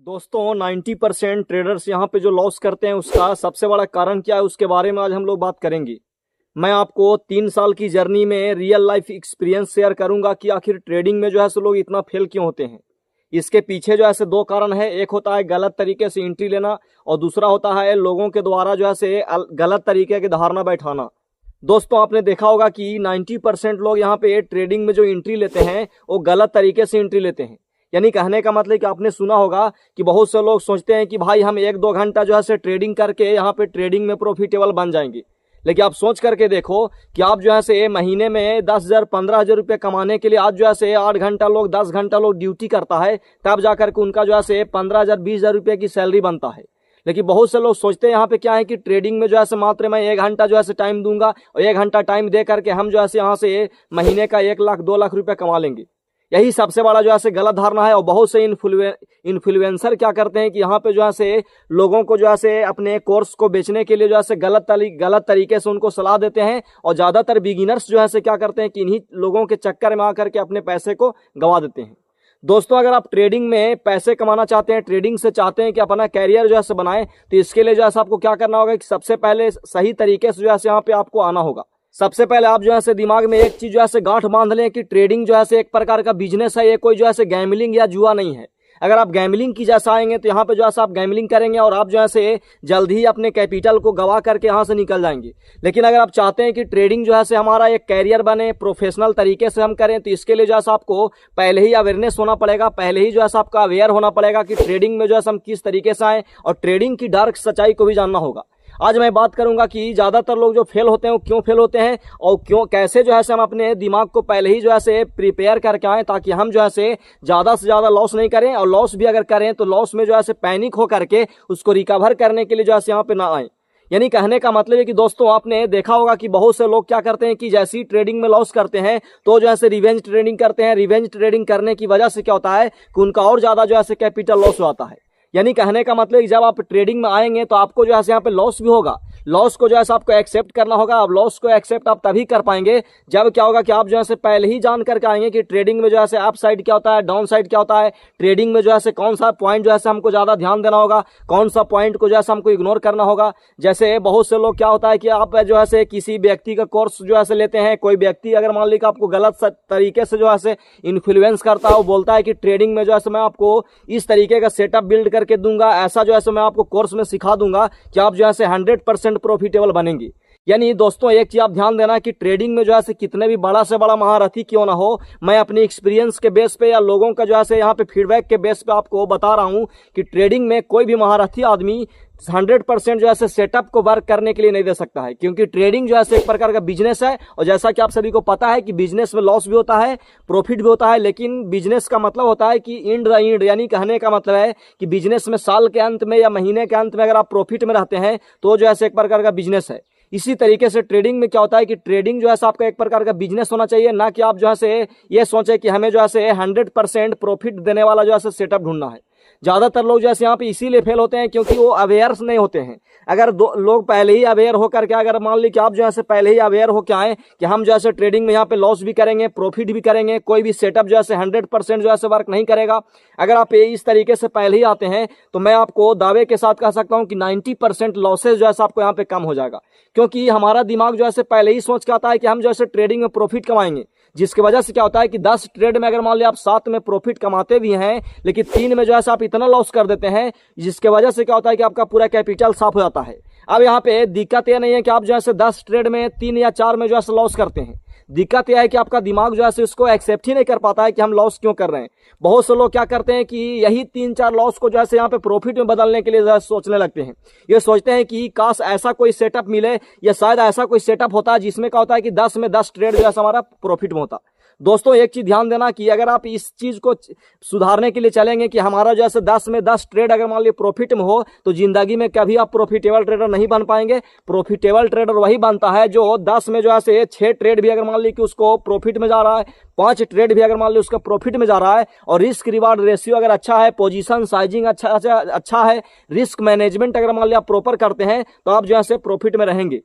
दोस्तों 90% ट्रेडर्स यहाँ पे जो लॉस करते हैं उसका सबसे बड़ा कारण क्या है उसके बारे में आज हम लोग बात करेंगे। मैं आपको 3 साल की जर्नी में रियल लाइफ एक्सपीरियंस शेयर करूंगा कि आखिर ट्रेडिंग में जो है लोग इतना फेल क्यों होते हैं। इसके पीछे जो है 2 कारण है। एक होता है गलत तरीके से एंट्री लेना और दूसरा होता है लोगों के द्वारा जो है गलत तरीके की धारणा बैठाना। दोस्तों आपने देखा होगा कि 90% लोग यहाँ पे ट्रेडिंग में जो एंट्री लेते हैं वो गलत तरीके से एंट्री लेते हैं। यानी कहने का मतलब कि आपने सुना होगा कि बहुत से लोग सोचते हैं कि भाई हम 1-2 घंटा जो है ट्रेडिंग करके यहाँ पे ट्रेडिंग में प्रॉफिटेबल बन जाएंगे। लेकिन आप सोच करके देखो कि आप जो है महीने में 10,000 15,000 रुपये कमाने के लिए आज जो है 8 घंटा लोग 10 घंटा लोग ड्यूटी करता है, तब जाकर के उनका जो है 15,000 20,000 रुपये की सैलरी बनता है। लेकिन बहुत से लोग सोचते हैं यहाँ पे क्या है कि ट्रेडिंग में जो है मात्र मैं 1 घंटा जो है टाइम दूंगा और 1 घंटा टाइम दे करके हम जो है यहाँ से महीने का 1 लाख 2 लाख रुपये कमा लेंगे। यही सबसे बड़ा जो है गलत धारणा है। और बहुत से इन्फ्लुएंसर क्या करते हैं कि यहाँ पे जो है लोगों को जो है अपने कोर्स को बेचने के लिए जो है गलत तरीके से उनको सलाह देते हैं और ज़्यादातर बिगिनर्स जो है क्या करते हैं कि इन्हीं लोगों के चक्कर में आकर के अपने पैसे को गंवा देते हैं। दोस्तों अगर आप ट्रेडिंग में पैसे कमाना चाहते हैं, ट्रेडिंग से चाहते हैं कि अपना कैरियर जो है बनाएं, तो इसके लिए जो है आपको क्या करना होगा कि सबसे पहले सही तरीके से जो है यहाँ पे आपको आना होगा। सबसे पहले आप जो है दिमाग में एक चीज जो है गांठ बांध लें कि ट्रेडिंग जो है एक प्रकार का बिजनेस है, ये कोई जो है गैम्बलिंग या जुआ नहीं है। अगर आप गैम्बलिंग की जैसा आएंगे तो यहाँ पे जो है आप गैम्बलिंग करेंगे और आप जो है जल्द ही अपने कैपिटल को गवा करके यहाँ से निकल जाएंगे। लेकिन अगर आप चाहते हैं कि ट्रेडिंग जो है हमारा एक कैरियर बने, प्रोफेशनल तरीके से हम करें, तो इसके लिए जो है आपको पहले ही अवेयरनेस होना पड़ेगा, पहले ही जो है आपका अवेयर होना पड़ेगा कि ट्रेडिंग में जो है हम किस तरीके से आएँ और ट्रेडिंग की डार्क सच्चाई को भी जानना होगा। आज मैं बात करूंगा कि ज्यादातर लोग जो फेल होते हैं वो क्यों फेल होते हैं और क्यों कैसे जो है हम अपने दिमाग को पहले ही जो है प्रिपेयर करके आए ताकि हम जो है ज्यादा से ज्यादा लॉस नहीं करें और लॉस भी अगर करें तो लॉस में जो है पैनिक हो करके उसको रिकवर करने के लिए जो है यहाँ पे ना आए। यानी कहने का मतलब है कि दोस्तों आपने देखा होगा कि बहुत से लोग क्या करते हैं कि जैसी ट्रेडिंग में लॉस करते हैं तो जो है रिवेंज ट्रेडिंग करते हैं। रिवेंज ट्रेडिंग करने की वजह से क्या होता है कि उनका और ज्यादा जो है कैपिटल लॉस होता है। यानी कहने का मतलब कि जब आप ट्रेडिंग में आएंगे तो आपको जो है यहाँ पे लॉस भी होगा। लॉस को जो है आपको एक्सेप्ट करना होगा। अब लॉस को एक्सेप्ट आप तभी कर पाएंगे जब क्या होगा कि आप जो है पहले ही जान करके आएंगे कि ट्रेडिंग में जो है अप साइड क्या होता है, डाउन साइड क्या होता है, ट्रेडिंग में जो है कौन सा पॉइंट जो है हमको ज्यादा ध्यान देना होगा, कौन सा पॉइंट को जो है हमको इग्नोर करना होगा। जैसे बहुत से लोग क्या होता है कि आप जो है किसी व्यक्ति का कोर्स जो है लेते हैं, कोई व्यक्ति अगर मान लीजिए आपको गलत तरीके से जो है इन्फ्लुएंस करता है, वो बोलता है कि ट्रेडिंग में जो है मैं आपको इस तरीके का सेटअप बिल्ड करके दूंगा, ऐसा जो है मैं आपको कोर्स में सिखा दूंगा कि आप जो है 100% प्रॉफिटेबल बनेंगे। यानी दोस्तों एक चीज आप ध्यान देना कि ट्रेडिंग में जो है कितने भी बड़ा से बड़ा महारथी क्यों ना हो, मैं अपनी एक्सपीरियंस के बेस पे या लोगों का जो है यहाँ पे फीडबैक के बेस पे आपको बता रहा हूँ कि ट्रेडिंग में कोई भी महारथी आदमी 100% जो है सेटअप को वर्क करने के लिए नहीं दे सकता है, क्योंकि ट्रेडिंग जो है एक प्रकार का बिजनेस है। और जैसा कि आप सभी को पता है कि बिजनेस में लॉस भी होता है, प्रॉफिट भी होता है, लेकिन बिजनेस का मतलब होता है कि इंड द इंड, यानी कहने का मतलब है कि बिजनेस में साल के अंत में या महीने के अंत में अगर आप प्रॉफिट में रहते हैं तो जो है एक प्रकार का बिजनेस है। इसी तरीके से ट्रेडिंग में क्या होता है कि ट्रेडिंग जो है आपका एक प्रकार का बिजनेस होना चाहिए, ना कि आप जो है ये सोचे कि हमें जो है 100% प्रॉफिट देने वाला जो है सेटअप ढूंढना है। ज्यादातर लोग जो है यहाँ पे इसीलिए फेल होते हैं क्योंकि वो अवेयर नहीं होते हैं। अगर लोग पहले ही अवेयर होकर के, अगर मान ली कि आप जो है पहले ही अवेयर हो के आए कि हम जो है ट्रेडिंग में यहाँ पे लॉस भी करेंगे, प्रॉफिट भी करेंगे, कोई भी सेटअप जो है 100% जो है वर्क नहीं करेगा, अगर आप इस तरीके से पहले ही आते हैं तो मैं आपको दावे के साथ कह सकता हूँ कि 90% लॉसेज जो है आपको यहाँ पे कम हो जाएगा। क्योंकि हमारा दिमाग जो है पहले ही सोच के आता है कि हम जो है ट्रेडिंग में प्रॉफिट कमाएंगे, जिसकी वजह से क्या होता है कि 10 ट्रेड में अगर मान लिया आप 7 में प्रॉफिट कमाते भी हैं लेकिन 3 में जो है आप इतना लॉस कर देते हैं, जिसके वजह से क्या होता है कि आपका पूरा कैपिटल साफ हो जाता है। अब यहाँ पे दिक्कत ये नहीं है कि आप जो है 10 ट्रेड में 3 या 4 में जो है लॉस करते हैं, दिक्कत यह है कि आपका दिमाग जो है इसको एक्सेप्ट ही नहीं कर पाता है कि हम लॉस क्यों कर रहे हैं। बहुत से लोग क्या करते हैं कि यही 3-4 लॉस को जो है यहाँ पे प्रॉफिट में बदलने के लिए सोचने लगते हैं। ये सोचते हैं कि काश ऐसा कोई सेटअप मिले या शायद ऐसा कोई सेटअप होता है जिसमें क्या होता है कि 10 में 10 ट्रेड जो है हमारा प्रॉफिट में होता। दोस्तों एक चीज ध्यान देना कि अगर आप इस चीज को सुधारने के लिए चलेंगे कि हमारा जैसे 10 में 10 ट्रेड अगर मान लीजिए प्रॉफिट में हो, तो जिंदगी में कभी आप प्रॉफिटेबल ट्रेडर नहीं बन पाएंगे। प्रॉफिटेबल ट्रेडर वही बनता है जो 10 में जो है 6 ट्रेड भी अगर मान लीजिए कि उसको प्रॉफिट में जा रहा है, 5 ट्रेड भी अगर मान लीजिए उसका प्रॉफिट में जा रहा है, और रिस्क रिवार्ड रेशियो अगर अच्छा है, पोजीशन साइजिंग अच्छा है, रिस्क मैनेजमेंट अगर मान लिया आप प्रॉपर करते हैं तो आप जो है प्रॉफिट में रहेंगे।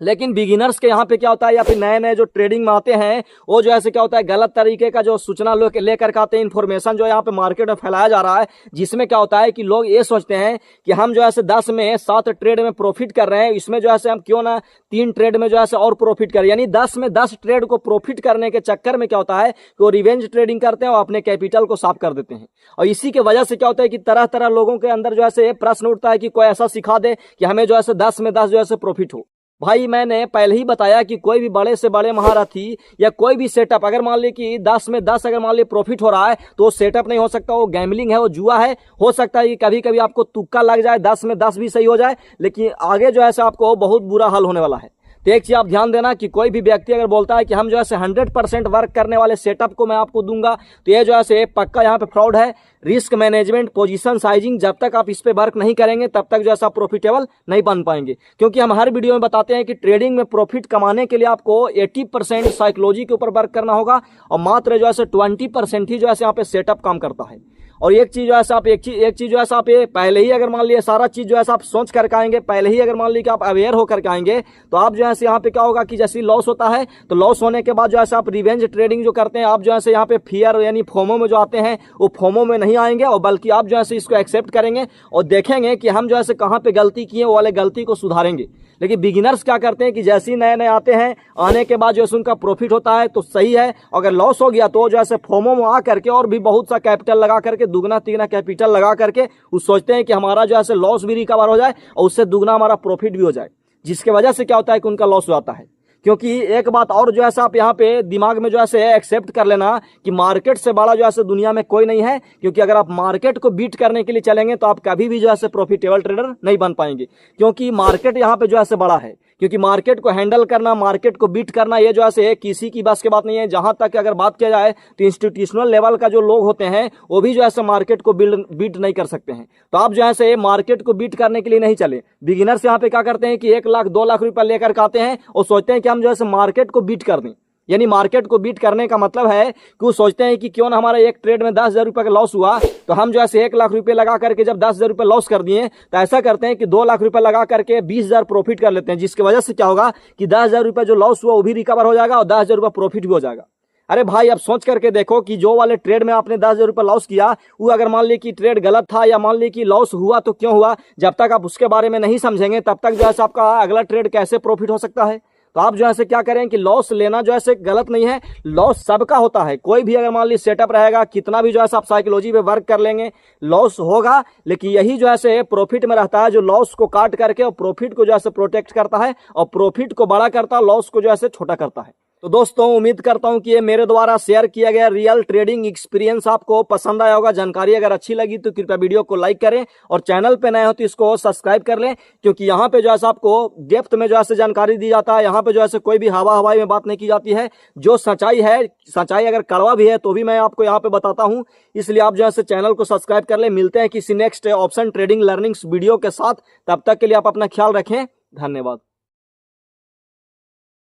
लेकिन बिगिनर्स के यहाँ पे क्या होता है, या फिर नए नए जो ट्रेडिंग में आते हैं वो जो ऐसे क्या होता है, गलत तरीके का जो सूचना लोग लेकर के आते हैं, इन्फॉर्मेशन जो यहाँ पे मार्केट में फैलाया जा रहा है, जिसमें क्या होता है कि लोग ये सोचते हैं कि हम जो ऐसे 10 में 7 ट्रेड में प्रॉफिट कर रहे हैं, इसमें जो ऐसे हम क्यों ना 3 ट्रेड में जो ऐसे और प्रॉफिट करें। यानी 10 में 10 ट्रेड को प्रॉफिट करने के चक्कर में क्या होता है कि वो रिवेंज ट्रेडिंग करते हैं और अपने कैपिटल को साफ कर देते हैं। और इसी की वजह से क्या होता है कि तरह तरह लोगों के अंदर जो ऐसे प्रश्न उठता है कि कोई ऐसा सिखा दे कि हमें जो ऐसे 10 में 10 जो ऐसे प्रॉफिट हो। भाई मैंने पहले ही बताया कि कोई भी बड़े से बड़े महारथी या कोई भी सेटअप अगर मान ली कि 10 में 10 अगर मान ली प्रॉफिट हो रहा है तो वो सेटअप नहीं हो सकता, वो गैम्बलिंग है, वो जुआ है। हो सकता है कि कभी कभी आपको तुक्का लग जाए, 10 में 10 भी सही हो जाए, लेकिन आगे जो है आपको बहुत बुरा हाल होने वाला है। तो एक चीज आप ध्यान देना कि कोई भी व्यक्ति अगर बोलता है कि हम जो है 100% वर्क करने वाले सेटअप को मैं आपको दूंगा, तो ये जो है पक्का यहाँ पे फ्रॉड है। रिस्क मैनेजमेंट, पोजीशन साइजिंग, जब तक आप इस पे वर्क नहीं करेंगे तब तक जो है प्रॉफिटेबल नहीं बन पाएंगे। क्योंकि हम हर वीडियो में बताते हैं कि ट्रेडिंग में प्रॉफिट कमाने के लिए आपको 80% साइकोलॉजी के ऊपर वर्क करना होगा और मात्र जो है 20% ही जो है यहाँ पे सेटअप काम करता है। और एक चीज जो है आप एक चीज जो है आप ये पहले ही अगर मान लिए सारा चीज जो है आप सोच करके आएंगे, पहले ही अगर मान ली कि आप अवेयर होकर के आएंगे, तो आप जो है यहाँ पे क्या होगा कि जैसे लॉस होता है तो लॉस होने के बाद जो है आप रिवेंज ट्रेडिंग जो करते हैं, आप जो है यहाँ पे फियर यानी फोमो में जो आते हैं वो फोमो में नहीं आएंगे, और बल्कि आप जो है इसको एक्सेप्ट करेंगे और देखेंगे कि हम जो है कहाँ पे गलती किए, वो वाले गलती को सुधारेंगे। लेकिन बिगिनर्स क्या करते हैं कि जैसे ही नए नए आते हैं, आने के बाद जो है उनका प्रॉफिट होता है तो सही है, अगर लॉस हो गया तो जो है फोमो में आ करके और भी बहुत सा कैपिटल लगा करके, दुगना तिगना कैपिटल लगा करके वो सोचते हैं कि हमारा जो है लॉस भी रिकवर हो जाए और उससे दुगना हमारा प्रॉफिट भी हो जाए, जिसके वजह से क्या होता है कि उनका लॉस हो जाता है। क्योंकि एक बात और जो है आप यहाँ पे दिमाग में जो है एक्सेप्ट कर लेना कि मार्केट से बड़ा जो है दुनिया में कोई नहीं है। क्योंकि अगर आप मार्केट को बीट करने के लिए चलेंगे तो आप कभी भी जो है प्रॉफिटेबल ट्रेडर नहीं बन पाएंगे, क्योंकि मार्केट यहाँ पे जो है बड़ा है। क्योंकि मार्केट को हैंडल करना, मार्केट को बीट करना, ये जो है किसी की बस की बात नहीं है। जहां तक अगर बात किया जाए तो इंस्टीट्यूशनल लेवल का जो लोग होते हैं वो भी जो है मार्केट को बीट नहीं कर सकते हैं। तो आप जो है मार्केट को बीट करने के लिए नहीं चले। बिगिनर्स यहाँ पे क्या करते हैं कि 1 लाख 2 लाख रुपया लेकर के आते हैं और सोचते हैं कि हम जो है मार्केट को बीट कर दें। यानी मार्केट को बीट करने का मतलब है कि वो सोचते हैं कि क्यों ना हमारा एक ट्रेड में 10,000 रुपये का लॉस हुआ तो हम जो है 1 लाख रुपये लगा करके जब 10,000 रुपये लॉस कर दिए तो ऐसा करते हैं कि 2 लाख रुपये लगा करके 20,000 प्रॉफिट कर लेते हैं, जिसकी वजह से क्या होगा कि 10,000 रुपये जो लॉस हुआ वो भी रिकवर हो जाएगा और 10,000 रुपये प्रॉफिट भी हो जाएगा। अरे भाई अब सोच करके देखो कि जो वाले ट्रेड में आपने 10,000 रुपये लॉस किया, वो अगर मान ली कि ट्रेड गलत था या मान ली कि लॉस हुआ तो क्यों हुआ, जब तक आप उसके बारे में नहीं समझेंगे तब तक जो है आपका अगला ट्रेड कैसे प्रॉफिट हो सकता है। तो आप जो है क्या करें कि लॉस लेना जो है गलत नहीं है, लॉस सबका होता है। कोई भी अगर मान ली सेटअप रहेगा, कितना भी जो है आप साइकोलॉजी पे वर्क कर लेंगे, लॉस होगा। लेकिन यही जो है प्रॉफिट में रहता है, जो लॉस को काट करके और प्रॉफिट को जो है प्रोटेक्ट करता है और प्रॉफिट को बड़ा करता है, लॉस को जो है छोटा करता है। तो दोस्तों उम्मीद करता हूं कि ये मेरे द्वारा शेयर किया गया रियल ट्रेडिंग एक्सपीरियंस आपको पसंद आया होगा। जानकारी अगर अच्छी लगी तो कृपया वीडियो को लाइक करें और चैनल पे नए हो तो इसको सब्सक्राइब कर लें, क्योंकि यहाँ पे जो है आपको डेप्थ में जो है जानकारी दी जाता है। यहाँ पे जो है कोई भी हवाई में बात नहीं की जाती है। जो सच्चाई है, सच्चाई अगर कड़वा भी है तो भी मैं आपको यहाँ पे बताता हूँ। इसलिए आप जो है चैनल को सब्सक्राइब कर लें। मिलते हैं किसी next option trading learnings video के साथ, तब तक के लिए आप अपना ख्याल रखें। धन्यवाद।